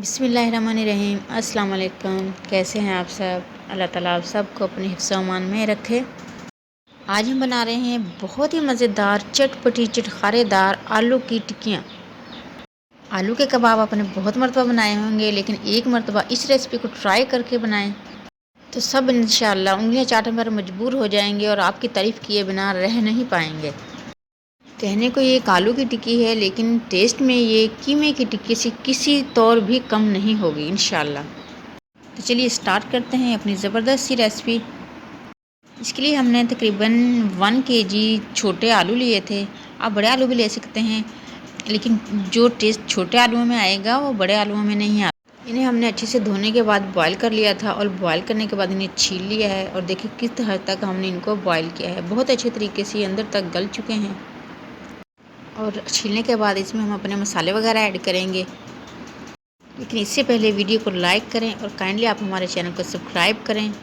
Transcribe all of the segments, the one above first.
बिस्मिल्लाहिर्रहमानिर्रहीम। अस्सलाम वालेकुम। कैसे हैं आप सब? अल्लाह ताला आप सबको अपने हिफ्ज़ अमान में रखे। आज हम बना रहे हैं बहुत ही मज़ेदार चटपटी चटखारेदार आलू की टिक्कियाँ। आलू के कबाब आपने बहुत मरतबा बनाए होंगे, लेकिन एक मरतबा इस रेसिपी को ट्राई करके बनाएं तो सब इंशाअल्लाह उंगलियां चाटने पर मजबूर हो जाएंगे और आपकी तारीफ़ किए बिना रह नहीं पाएंगे। कहने को ये एक आलू की टिक्की है, लेकिन टेस्ट में ये कीमे की टिक्की से किसी तौर भी कम नहीं होगी इंशाअल्लाह। तो चलिए स्टार्ट करते हैं अपनी ज़बरदस्त सी रेसिपी। इसके लिए हमने तकरीबन 1 केजी छोटे आलू लिए थे। आप बड़े आलू भी ले सकते हैं, लेकिन जो टेस्ट छोटे आलूओं में आएगा वो बड़े आलूओं में नहीं आता। इन्हें हमने अच्छे से धोने के बाद बॉईल कर लिया था और बॉईल करने के बाद इन्हें छील लिया है। और देखिए किस हद तक हमने इनको बॉईल किया है, बहुत अच्छे तरीके से अंदर तक गल चुके हैं। और छीलने के बाद इसमें हम अपने मसाले वगैरह ऐड करेंगे, लेकिन इससे पहले वीडियो को लाइक करें और काइंडली आप हमारे चैनल को सब्सक्राइब करें।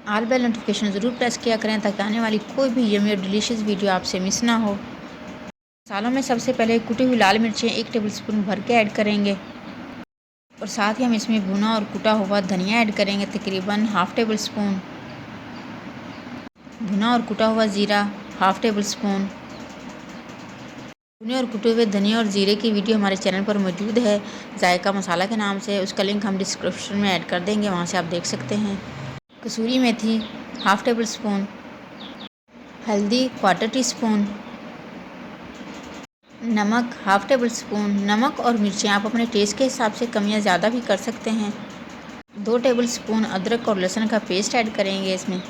ऑल बेल नोटिफिकेशन ज़रूर प्रेस किया करें ताकि आने वाली कोई भी यम्मी और डिलीशियस वीडियो आपसे मिस ना हो। मसालों में सबसे पहले कुटी हुई लाल मिर्चें 1 टेबलस्पून भर के ऐड करेंगे और साथ ही हम इसमें भुना और कुटा हुआ धनिया ऐड करेंगे तकरीबन हाफ़ टेबल स्पून। भुना और कुटा हुआ ज़ीरा हाफ़ टेबल स्पून। भुने और कुटे हुए धनिया और ज़ीरे की वीडियो हमारे चैनल पर मौजूद है, जायका मसाला के नाम से। उसका लिंक हम डिस्क्रिप्शन में ऐड कर देंगे, वहाँ से आप देख सकते हैं। कसूरी मेथी हाफ़ टेबल स्पून। हल्दी 1/4 टीस्पून। नमक हाफ़ टेबल स्पून। नमक और मिर्चें आप अपने टेस्ट के हिसाब से कम या ज़्यादा भी कर सकते हैं। 2 टेबल स्पून अदरक और लहसुन का पेस्ट ऐड करेंगे इसमें।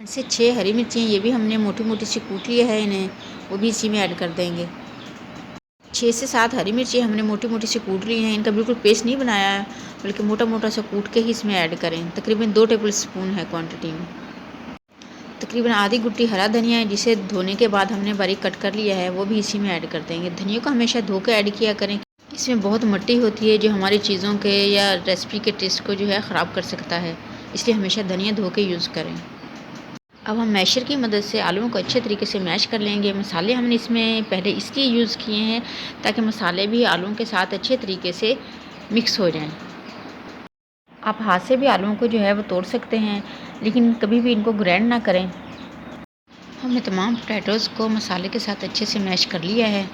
5 से 6 हरी मिर्चें, ये भी हमने मोटी मोटी सी कूट लिया है, इन्हें वो भी इसी में ऐड कर देंगे। 6 से 7 हरी मिर्ची हमने मोटी मोटी से कूट ली हैं। इनका बिल्कुल पेस्ट नहीं बनाया है, बल्कि मोटा मोटा सा कूट के ही इसमें ऐड करें। तकरीबन 2 टेबल स्पून है क्वांटिटी में। तकरीबन आधी गुट्टी हरा धनिया है, जिसे धोने के बाद हमने बारीक कट कर लिया है, वो भी इसी में ऐड कर देंगे। धनिया को हमेशा धो के ऐड किया करें, इसमें बहुत मिट्टी होती है जो हमारी चीज़ों के या रेसिपी के टेस्ट को जो है ख़राब कर सकता है, इसलिए हमेशा धनिया धो के यूज़ करें। अब हम मैशर की मदद से आलूओं को अच्छे तरीके से मैश कर लेंगे। मसाले हमने इसमें पहले इसलिए यूज़ किए हैं ताकि मसाले भी आलूओं के साथ अच्छे तरीके से मिक्स हो जाएं। आप हाथ से भी आलूओं को जो है वो तोड़ सकते हैं, लेकिन कभी भी इनको ग्राइंड ना करें। हमने तमाम पोटैटोज़ को मसाले के साथ अच्छे से मैश कर लिया है।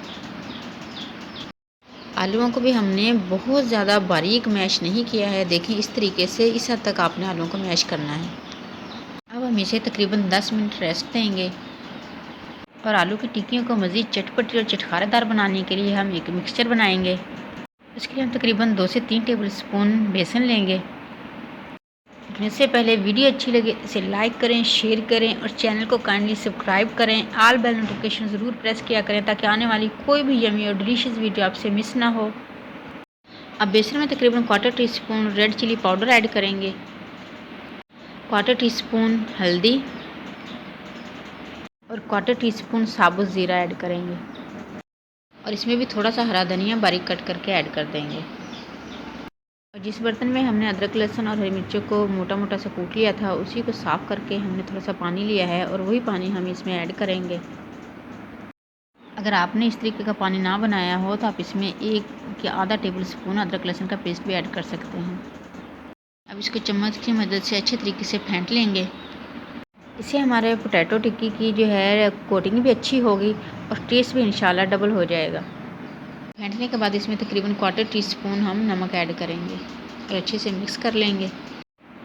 आलूओं को भी हमने बहुत ज़्यादा बारीक मैश नहीं किया है। देखें इस तरीके से, इस हद तक आपने आलूओं को मैश करना है। अब हम इसे तकरीबन 10 मिनट रेस्ट देंगे। और आलू की टिक्कियों को मज़ीद चटपटी और चटखारेदार बनाने के लिए हम एक मिक्सचर बनाएंगे। इसके लिए हम तकरीबन 2 से 3 टेबल स्पून बेसन लेंगे। इससे पहले वीडियो अच्छी लगे इसे लाइक करें, शेयर करें और चैनल को काइंडली सब्सक्राइब करें। ऑल बेल नोटिफिकेशन ज़रूर प्रेस किया करें ताकि आने वाली कोई भी यम्मी और डिलीशियस वीडियो आपसे मिस ना हो। अब बेसन में तकरीबन 1/4 teaspoon red chilli powder add करेंगे, 1/4 टीस्पून हल्दी और 1/4 टीस्पून साबुत ज़ीरा ऐड करेंगे। और इसमें भी थोड़ा सा हरा धनिया बारीक कट करके ऐड कर देंगे। और जिस बर्तन में हमने अदरक लहसुन और हरी मिर्चों को मोटा मोटा सा कूट लिया था, उसी को साफ़ करके हमने थोड़ा सा पानी लिया है और वही पानी हम इसमें ऐड करेंगे। अगर आपने इस तरीके का पानी ना बनाया हो तो आप इसमें 1 या आधा टेबल स्पून अदरक लहसुन का पेस्ट भी ऐड कर सकते हैं। अब इसको चम्मच की मदद से अच्छे तरीके से फेंट लेंगे। इससे हमारे पोटैटो टिक्की की जो है कोटिंग भी अच्छी होगी और टेस्ट भी इंशाल्लाह डबल हो जाएगा। फेंटने के बाद इसमें तकरीबन 1/4 टीस्पून हम नमक ऐड करेंगे और अच्छे से मिक्स कर लेंगे।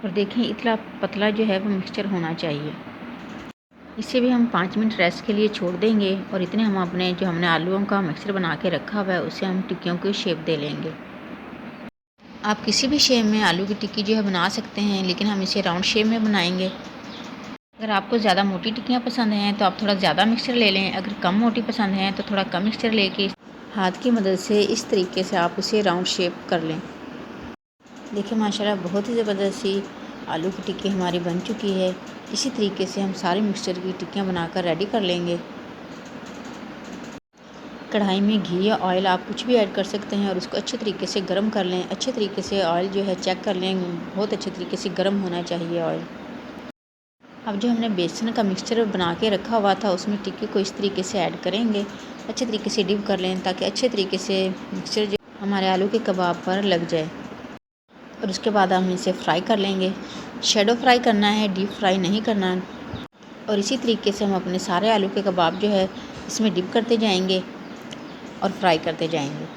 और देखें इतना पतला जो है वो मिक्सचर होना चाहिए। इसे भी हम 5 मिनट रेस्ट के लिए छोड़ देंगे और इतने हम अपने जो हमने आलूओं का मिक्सचर बना के रखा हुआ है उसे हम टिक्कियों को शेप दे लेंगे। आप किसी भी शेप में आलू की टिक्की जो है बना सकते हैं, लेकिन हम इसे राउंड शेप में बनाएंगे। अगर आपको ज़्यादा मोटी टिक्कियाँ पसंद हैं तो आप थोड़ा ज़्यादा मिक्सचर ले लें। अगर कम मोटी पसंद हैं तो थोड़ा कम मिक्सचर लेके हाथ की मदद से इस तरीके से आप उसे राउंड शेप कर लें। देखिए माशाल्लाह बहुत ही ज़बरदस्त सी आलू की टिक्की हमारी बन चुकी है। इसी तरीके से हम सारे मिक्सचर की टिक्कियाँ बनाकर रेडी कर लेंगे। कढ़ाई में घी या ऑयल आप कुछ भी ऐड कर सकते हैं और उसको अच्छे तरीके से गर्म कर लें। अच्छे तरीके से ऑयल जो है चेक कर लें, बहुत अच्छे तरीके से गर्म होना चाहिए ऑयल। अब जो हमने बेसन का मिक्सचर बना के रखा हुआ था उसमें टिक्की को इस तरीके से ऐड करेंगे। अच्छे तरीके से डिप कर लें ताकि अच्छे तरीके से मिक्सचर जो हमारे आलू के कबाब पर लग जाए। और उसके बाद हम इसे फ्राई कर लेंगे। शैडो फ्राई करना है, डीप फ्राई नहीं करना। और इसी तरीके से हम अपने सारे आलू के कबाब जो है इसमें डिप करते जाएंगे और फ्राई करते जाएंगे।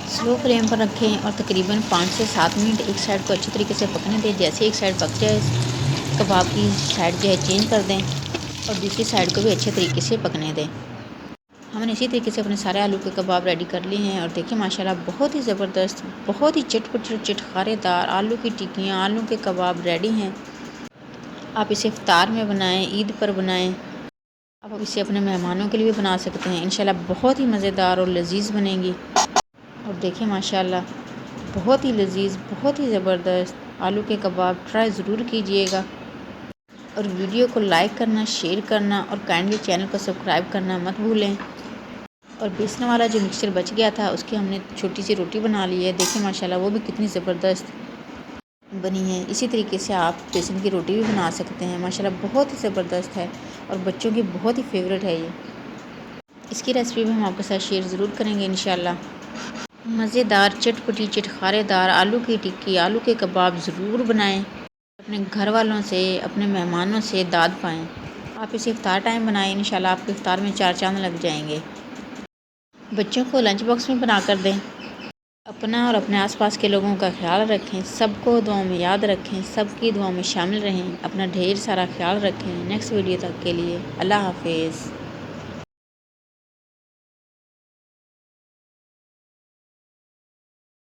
स्लो फ्लेम पर रखें और तकरीबन 5 से 7 मिनट एक साइड को अच्छी तरीके से पकने दें। जैसे एक साइड पक जाए, कबाब की साइड जो है चेंज कर दें और दूसरी साइड को भी अच्छे तरीके से पकने दें। हमने इसी तरीके से अपने सारे आलू के कबाब रेडी कर लिए हैं। और देखिए माशाल्लाह बहुत ही ज़बरदस्त, बहुत ही चटखारेदार आलू की टिक्कियाँ, आलू के कबाब रेडी हैं। आप इसे इफ्तार में बनाएं, ईद पर बनाएं। आप इसे अपने मेहमानों के लिए भी बना सकते हैं। इंशाल्लाह बहुत ही मज़ेदार और लजीज बनेंगी। और देखिए माशाल्लाह बहुत ही लजीज, बहुत ही ज़बरदस्त आलू के कबाब ट्राई ज़रूर कीजिएगा। और वीडियो को लाइक करना, शेयर करना और काइंडली चैनल को सब्सक्राइब करना मत भूलें। और बेसन वाला जो मिक्सचर बच गया था उसकी हमने छोटी सी रोटी बना ली है। देखिए माशाल्लाह वो भी कितनी ज़बरदस्त बनी है। इसी तरीके से आप बेसन की रोटी भी बना सकते हैं। माशाल्लाह बहुत ही ज़बरदस्त है और बच्चों की बहुत ही फेवरेट है ये। इसकी रेसिपी भी हम आपके साथ शेयर ज़रूर करेंगे इंशाल्लाह। मज़ेदार चटपटी चटखारेदार आलू की टिक्की, आलू के कबाब ज़रूर बनाएं। अपने घर वालों से, अपने मेहमानों से दाद पाएँ। आप इसे इफ्तार टाइम बनाएं, इंशाल्लाह आपके इफ्तार में 4 चाँद लग जाएंगे। बच्चों को लंच बॉक्स में बना कर दें। अपना और अपने आसपास के लोगों का ख्याल रखें। सबको दुआओं में याद रखें। सबकी दुआओं में शामिल रहें। अपना ढेर सारा ख्याल रखें। नेक्स्ट वीडियो तक के लिए अल्लाह हाफिज़।